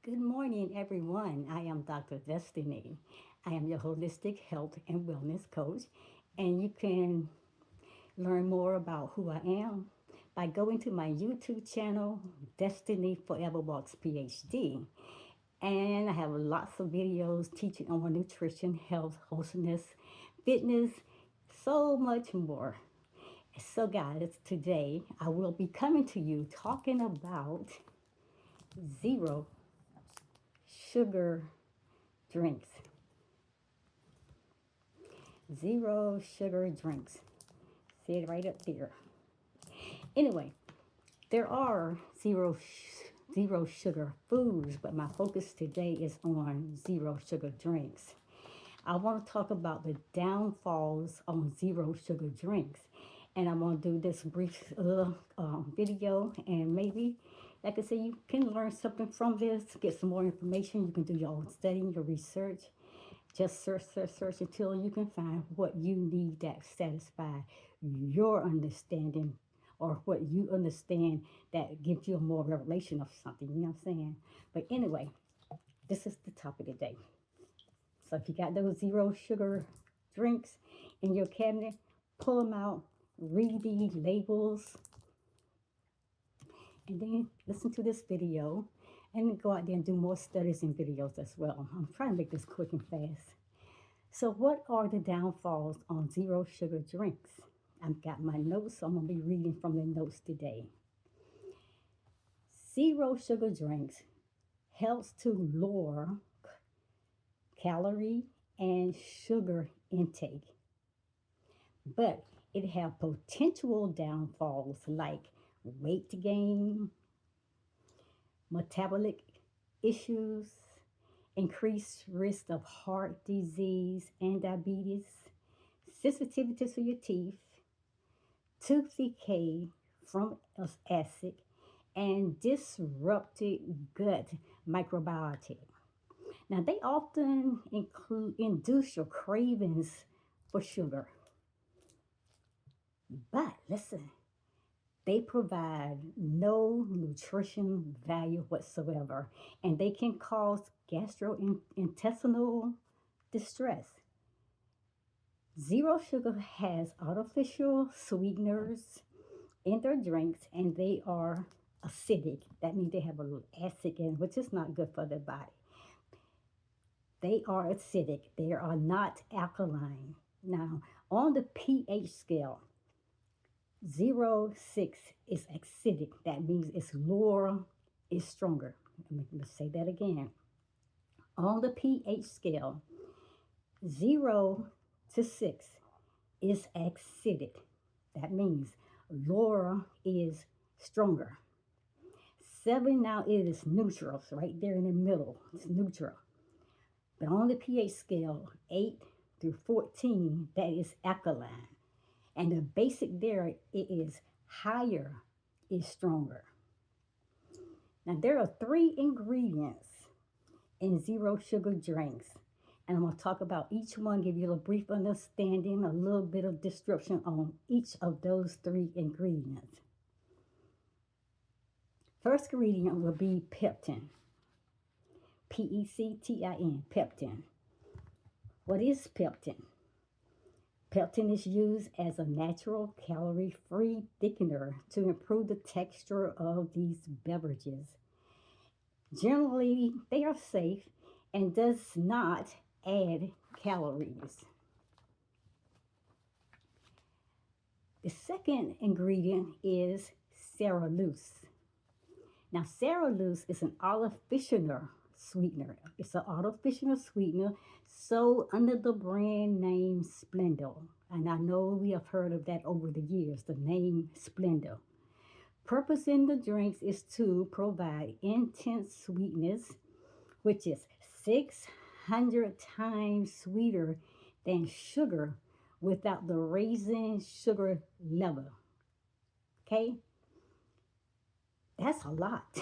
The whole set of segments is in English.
Good morning, everyone. I am Dr. Destiny. I am your holistic health and wellness coach, and you can learn more about who I am by going to my YouTube channel, Destiny Forever Walks Ph.D. And I have lots of videos teaching on nutrition, health, wholesomeness, fitness, so much more. So, guys, today I will be coming to you talking about zero sugar drinks. Zero sugar drinks. See it right up there. Anyway, there are zero sugar foods, but my focus today is on zero sugar drinks. I want to talk about the downfalls on zero sugar drinks. And I'm going to do this brief video, and maybe, like I said, you can learn something from this, get some more information. You can do your own studying, your research. Just search until you can find what you need that satisfy your understanding or what you understand that gives you a more revelation of something. You know what I'm saying? But anyway, this is the topic today. So if you got those zero sugar drinks in your cabinet, pull them out, read the labels, and then listen to this video and go out there and do more studies and videos as well. I'm trying to make this quick and fast. So, what are the downfalls on zero sugar drinks? I've got my notes, so I'm going to be reading from the notes today. Zero sugar drinks helps to lower calorie and sugar intake, but it have potential downfalls like weight gain, metabolic issues, increased risk of heart disease and diabetes, sensitivity to your teeth, tooth decay from acid, and disrupted gut microbiome. Now, they often induce your cravings for sugar, but listen, they provide no nutrition value whatsoever, and they can cause gastrointestinal distress. Zero sugar has artificial sweeteners in their drinks, and they are acidic. That means they have a little acid in, which is not good for the body. They are acidic. They are not alkaline. Now, on the pH scale, 0.6 is acidic. That means it's lower, it's stronger. Let me say that again. On the pH scale, 0 to 6 is acidic. That means lower is stronger. 7 now it is neutral, so right there in the middle. It's neutral. But on the pH scale, 8 through 14, that is alkaline. And the basic there, it is higher is stronger. Now there are 3 ingredients in zero sugar drinks. And I'm going to talk about each one, give you a brief understanding, a little bit of description on each of those 3 ingredients. First ingredient will be peptin. Pectin, peptin. What is peptin? Peptin is used as a natural calorie-free thickener to improve the texture of these beverages. Generally, they are safe and does not add calories. The second ingredient is cellulose. Now, cellulose is an artificial sweetener. It's an artificial sweetener sold under the brand name Splenda. And I know we have heard of that over the years, the name Splenda. Purpose in the drinks is to provide intense sweetness, which is 600 times sweeter than sugar without the raising sugar level. Okay? That's a lot.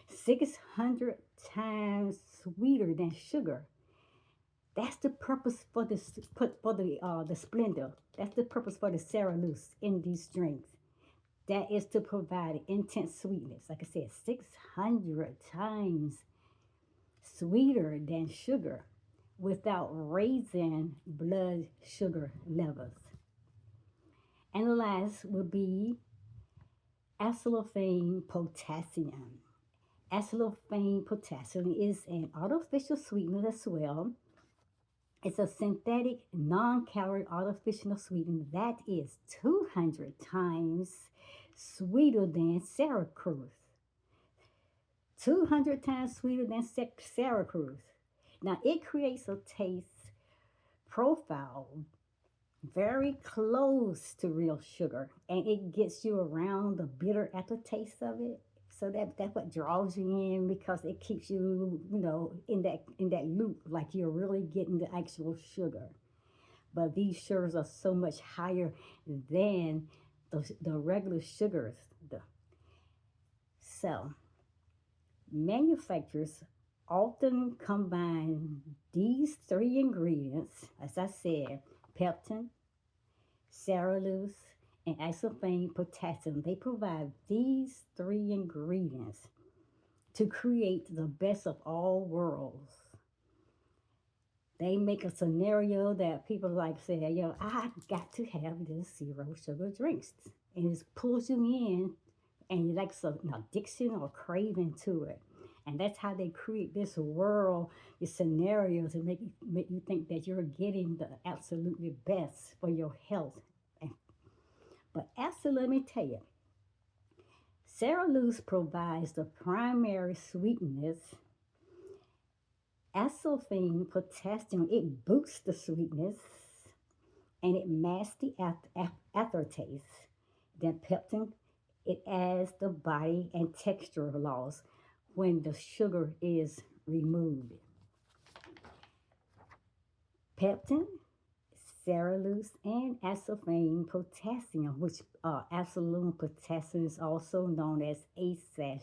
600 times sweeter than sugar. That's the purpose for the Splenda. That's the purpose for the cellulose in these drinks. That is to provide intense sweetness. Like I said, 600 times sweeter than sugar without raising blood sugar levels. And the last would be acesulfame potassium. Acesulfame potassium is an artificial sweetener as well. It's a synthetic, non calorie artificial sweetener that is 200 times sweeter than saccharose. 200 times sweeter than saccharose. Now, it creates a taste profile very close to real sugar, and it gets you around the bitter aftertaste of it. So that's what draws you in because it keeps you, in that loop, like you're really getting the actual sugar. But these sugars are so much higher than the regular sugars. So manufacturers often combine these three ingredients, as I said, peptin, cellulose, and acesulfame potassium. They provide these three ingredients to create the best of all worlds. They make a scenario that people like say, I got to have this zero sugar drinks. And it pulls you in and you like an addiction or craving to it. And that's how they create this world, this scenario to make you think that you're getting the absolutely best for your health. But actually, let me tell you, cellulose provides the primary sweetness. Acesulfame potassium, it boosts the sweetness and it masks the aftertaste. Then peptin, it adds the body and texture loss when the sugar is removed. Peptin, cellulose, and acesulfame potassium, which absolute potassium is also known as A/K.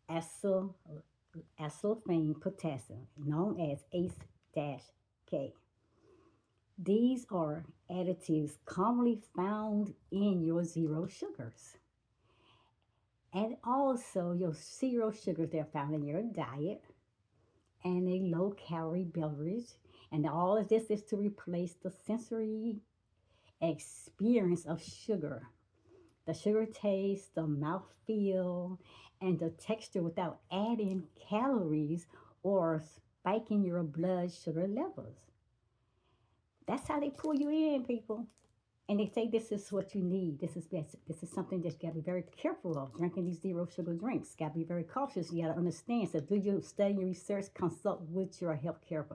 Acesulfame potassium, known as A-K. These are additives commonly found in your zero sugars. And also your zero sugars, they're found in your diet and a low calorie beverage. And all of this is to replace the sensory experience of sugar. The sugar taste, the mouth feel, and the texture without adding calories or spiking your blood sugar levels. That's how they pull you in, people. And they say this is what you need. This is best. This is something that you got to be very careful of. Drinking these zero sugar drinks, got to be very cautious. You got to understand. So, do your study, your research, consult with your healthcare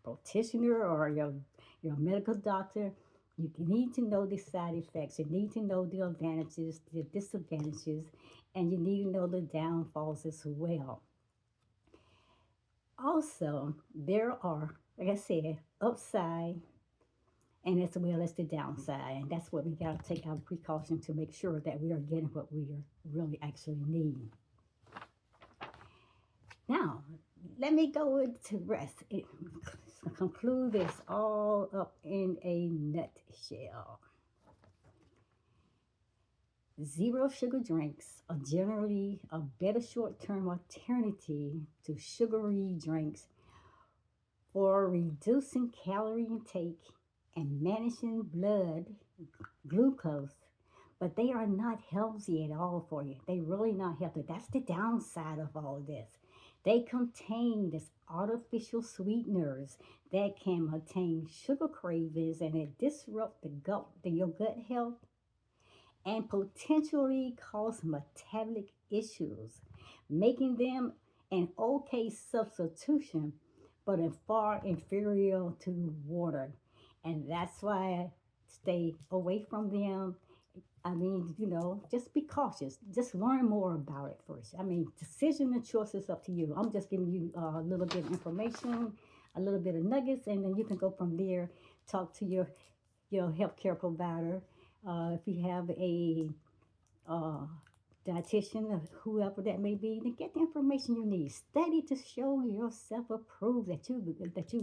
practitioner or your medical doctor. You need to know the side effects. You need to know the advantages, the disadvantages, and you need to know the downfalls as well. Also, there are, like I said, upside and as well as the downside. And that's what we got to take our precaution to make sure that we are getting what we really actually need. Now, let me go into rest. Conclude this all up in a nutshell. Zero sugar drinks are generally a better short-term alternative to sugary drinks for reducing calorie intake and managing blood glucose, but they are not healthy at all for you. They really not healthy. That's the downside of all this. They contain this artificial sweeteners that can contain sugar cravings and it disrupt your gut health and potentially cause metabolic issues, making them an okay substitution, but a far inferior to water. And that's why I stay away from them. I mean, just be cautious. Just learn more about it first. I mean, decision and choice is up to you. I'm just giving you a little bit of information, a little bit of nuggets, and then you can go from there, talk to your healthcare provider. If you have a dietitian or whoever that may be, then get the information you need. Study to show yourself approved that you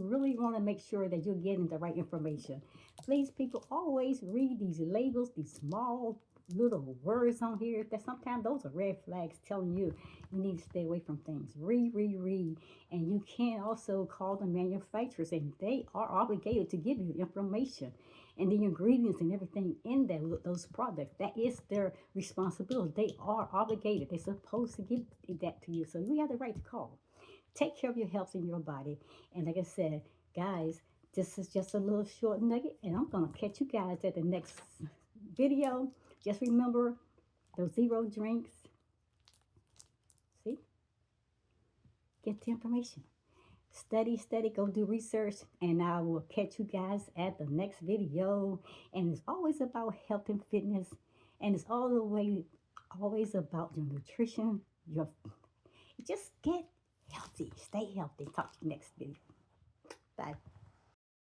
really want to make sure that you're getting the right information. Please, people, always read these labels, these small little words on here that sometimes those are red flags telling you you need to stay away from things. Read. And you can also call the manufacturers, and they are obligated to give you the information and the ingredients and everything in those products. That is their responsibility. They are obligated. They're supposed to give that to you. So you have the right to call. Take care of your health and your body. And like I said, guys, this is just a little short nugget, and I'm going to catch you guys at the next video. Just remember those zero drinks. See? Get the information. Study, go do research, and I will catch you guys at the next video. And it's always about health and fitness, and it's always about your nutrition. Just get healthy. Stay healthy. Talk to you next video. Bye.